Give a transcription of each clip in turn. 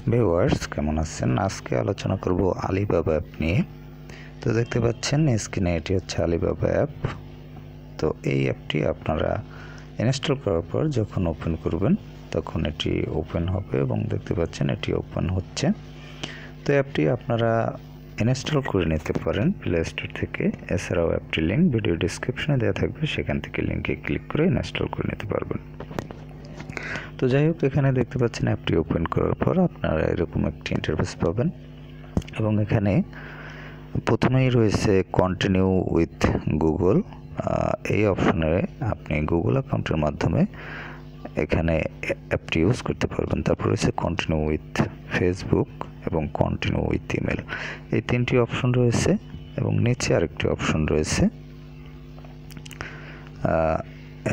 Viewers কেমন আছেন? আজকে আলোচনা করব আলিবাবা অ্যাপ নিয়ে। তো দেখতে পাচ্ছেন স্ক্রিনে এটি হচ্ছে আলিবাবা অ্যাপ। তো এই অ্যাপটি আপনারা ইনস্টল করার পর যখন ওপেন করবেন তখন এটি ওপেন হবে এবং দেখতে পাচ্ছেন এটি ওপেন হচ্ছে। তো অ্যাপটি আপনারা ইনস্টল করে নিতে পারেন প্লে স্টোর থেকে। এছাড়াও অ্যাপটির লিঙ্ক ভিডিও ডিসক্রিপশনে দেওয়া থাকবে, সেখান থেকে লিঙ্কে ক্লিক করে ইনস্টল করে নিতে পারবেন। তো যাই হোক, এখানে দেখতে পাচ্ছেন অ্যাপটি ওপেন করার পর আপনারা এরকম একটি ইন্টারফেস পাবেন এবং এখানে প্রথমেই রয়েছে কন্টিনিউ উইথ গুগল। এই অপশনে আপনি গুগল অ্যাকাউন্টের মাধ্যমে এখানে অ্যাপটি ইউজ করতে পারবেন। তারপর রয়েছে কন্টিনিউ উইথ ফেসবুক এবং কন্টিনিউ উইথ ইমেল, এই তিনটি অপশন রয়েছে এবং নিচে আরেকটি অপশন রয়েছে,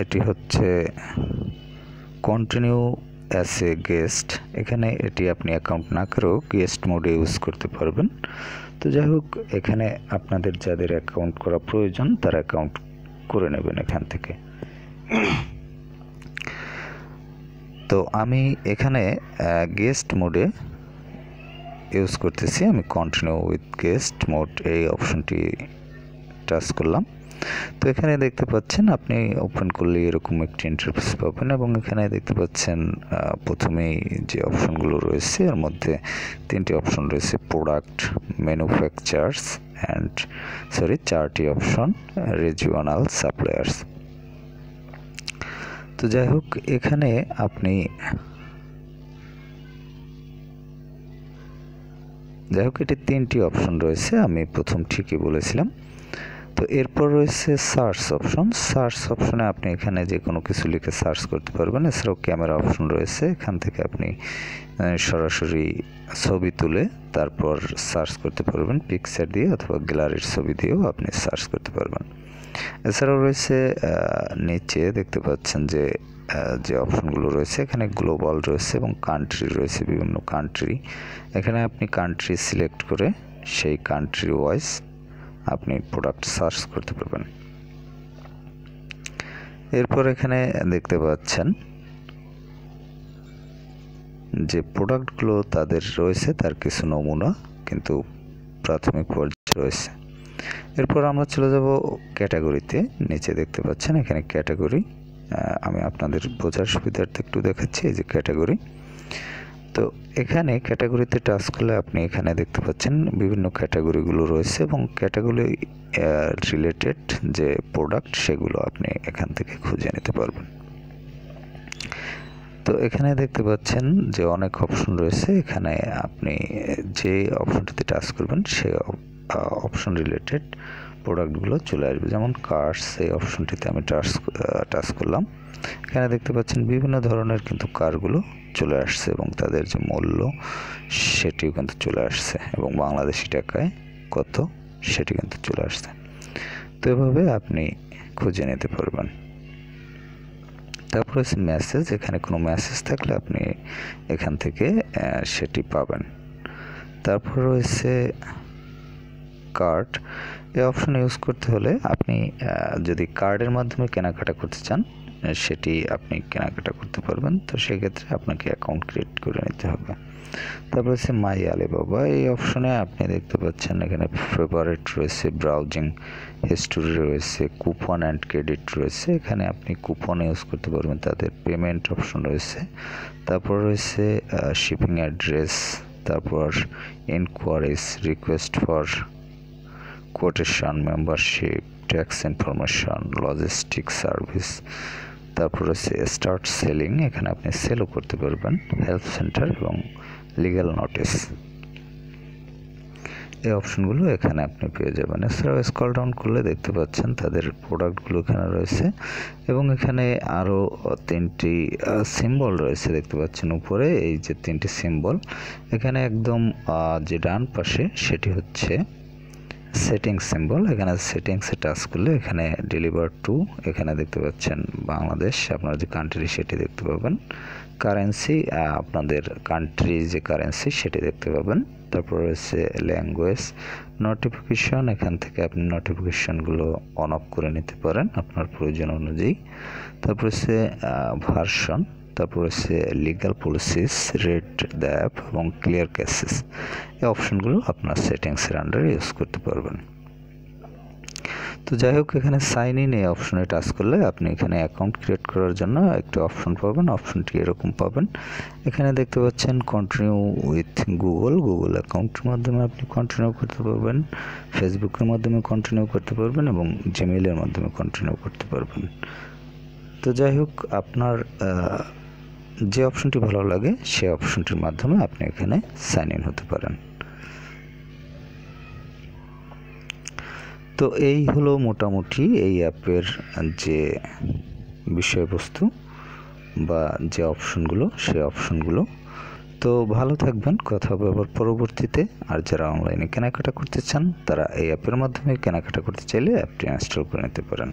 এটি হচ্ছে কন্টিনিউ অ্যাজ এ গেস্ট। এখানে এটি আপনি অ্যাকাউন্ট না করেও গেস্ট মোডে ইউজ করতে পারবেন। তো যাই হোক, এখানে আপনাদের যাদের অ্যাকাউন্ট করা প্রয়োজন তারা অ্যাকাউন্ট করে নেবেন এখান থেকে। তো আমি এখানে গেস্ট মোডে ইউজ করতেছি, আমি কন্টিনিউ উইথ গেস্ট মোড এই অপশনটি টাচ করলাম। তো এখানে দেখতে পাচ্ছেন আপনি ওপেন করলে এরকম একটি ইন্টারফেস পাবেন এবং এখানে দেখতে পাচ্ছেন প্রথমেই যে অপশনগুলো রয়েছে এর মধ্যে তিনটি অপশন রয়েছে, প্রোডাক্ট, ম্যানুফ্যাকচারার্স অ্যান্ড চারটি অপশন, রিজিওনাল সাপ্লায়ার্স। তো যাই হোক, এখানে আপনি এটি তিনটি অপশন রয়েছে, আমি প্রথম ঠিকই বলেছিলাম। তো এরপর রয়েছে সার্চ অপশন। সার্চ অপশনে আপনি এখানে যে কোনো কিছু লিখে সার্চ করতে পারবেন। এছাড়াও ক্যামেরা অপশন রয়েছে, এখান থেকে আপনি সরাসরি ছবি তুলে তারপর সার্চ করতে পারবেন পিকচার দিয়ে অথবা গ্যালারির ছবি দিয়েও আপনি সার্চ করতে পারবেন। এছাড়াও রয়েছে নিচে দেখতে পাচ্ছেন যে অপশনগুলো রয়েছে, এখানে গ্লোবাল রয়েছে এবং কান্ট্রি রয়েছে, বিভিন্ন কান্ট্রি। এখানে আপনি কান্ট্রি সিলেক্ট করে সেই কান্ট্রি ওয়াইজ আপনি প্রোডাক্ট সার্চ করতে পারবেন। এরপর এখানে দেখতে পাচ্ছেন যে প্রোডাক্টগুলো তাদের রয়েছে তার কিছু নমুনা কিন্তু প্রাথমিক পর্যায়ে রয়েছে। এরপর আমরা চলে যাব ক্যাটাগরিতে। নিচে দেখতে পাচ্ছেন এখানে ক্যাটাগরি, আমি আপনাদের বোঝার সুবিধার্থে একটু দেখাচ্ছি, এই যে ক্যাটাগরি। তো এখানে ক্যাটাগরিতে টাচ করলে আপনি এখানে দেখতে পাচ্ছেন বিভিন্ন ক্যাটাগরিগুলো রয়েছে এবং ক্যাটাগরি রিলেটেড যে প্রোডাক্ট সেগুলো আপনি এখান থেকে খুঁজে নিতে পারবেন। তো এখানে দেখতে পাচ্ছেন যে অনেক অপশন রয়েছে, এখানে আপনি যে অপশনটিতে টাচ করবেন সেই অপশন রিলেটেড প্রোডাক্টগুলো চলে আসবে। যেমন কার্স, এই অপশনটিতে আমি টাচ করলাম। এখানে দেখতে পাচ্ছেন বিভিন্ন ধরনের কিন্তু কারগুলো চলে আসছে এবং তাদের যে মূল্য সেটিও কিন্তু চলে আসছে এবং বাংলাদেশি টাকায় কত সেটি কিন্তু চলে আসছে। তো এভাবে আপনি খুঁজে নিতে পারবেন। তারপর হচ্ছে মেসেজ, এখানে কোনো মেসেজ থাকলে আপনি এখান থেকে সেটি পাবেন। তারপর রয়েছে কার্ড, এই অপশন ইউজ করতে হলে আপনি যদি কার্ডের মাধ্যমে কেনাকাটা করতে চান সেটি আপনি কেনাকাটা করতে পারবেন। তো সেক্ষেত্রে আপনাকে অ্যাকাউন্ট ক্রিয়েট করে নিতে হবে। তারপর হচ্ছে মাই আলিবাবা, এই অপশনে আপনি দেখতে পাচ্ছেন এখানে ফেভারিট রয়েছে, ব্রাউজিং হিস্টোরি রয়েছে, কুপন অ্যান্ড ক্রেডিট রয়েছে, এখানে আপনি কুপন ইউজ করতে পারবেন। তাদের পেমেন্ট অপশন রয়েছে, তারপর রয়েছে শিপিং অ্যাড্রেস, তারপর enquiries, request for quotation, membership, tax information, logistic service, তারপর হচ্ছে স্টার্ট সেলিং, এখানে আপনি সেলও করতে পারবেন, হেল্প সেন্টার এবং লিগ্যাল নোটিস, এই অপশনগুলো এখানে আপনি পেয়ে যাবেন। এছাড়াও স্ক্রল ডাউন করলে দেখতে পাচ্ছেন তাদের প্রোডাক্টগুলো এখানে রয়েছে এবং এখানে আরও তিনটি সিম্বল রয়েছে দেখতে পাচ্ছেন উপরে, এই যে তিনটি সিম্বল, এখানে একদম যে ডান পাশে সেটি হচ্ছে সেটিংস সিম্বল। এখানে সেটিংসে টাচ করলে এখানে ডেলিভার টু, এখানে দেখতে পাচ্ছেন বাংলাদেশ, আপনার যে কান্ট্রি সেটি দেখতে পাবেন, কারেন্সি আপনাদের কান্ট্রি যে কারেন্সি সেটি দেখতে পাবেন। তারপর রয়েছে ল্যাঙ্গুয়েজ, নোটিফিকেশন, এখান থেকে আপনি নোটিফিকেশনগুলো অন অফ করে নিতে পারেন আপনার প্রয়োজন অনুযায়ী। তারপর হচ্ছে ভার্সন, তারপর হচ্ছে legal policies, red the app এবং ক্লিয়ার ক্যাশেস। এই অপশনগুলো আপনার সেটিংসের আন্ডারে ইউজ করতে পারবেন। তো যাই হোক, এখানে সাইন ইন এই অপশনে টাচ করলে আপনি এখানে অ্যাকাউন্ট ক্রিয়েট করার জন্য একটা অপশন পাবেন। অপশনটি এরকম পাবেন, এখানে দেখতে পাচ্ছেন কন্টিনিউ উইথ গুগল অ্যাকাউন্টের মাধ্যমে আপনি কন্টিনিউ করতে পারবেন, ফেসবুকের মাধ্যমে কন্টিনিউ করতে পারবেন এবং জিমেইলের মাধ্যমে কন্টিনিউ করতে পারবেন। তো যাই হোক, আপনার যে অপশনটি ভালো লাগে সেই অপশনটির মাধ্যমে আপনি এখানে সাইন ইন হতে পারেন। তো এই হলো মোটামুটি এই অ্যাপের যে বিষয়বস্তু বা যে অপশনগুলো, সেই অপশনগুলো। তো ভালো থাকবেন, কথা হবে আবার পরবর্তীতে। আর যারা অনলাইনে কেনাকাটা করতে চান তারা এই অ্যাপের মাধ্যমে কেনাকাটা করতে চাইলে অ্যাপটি ইনস্টল করে নিতে পারেন।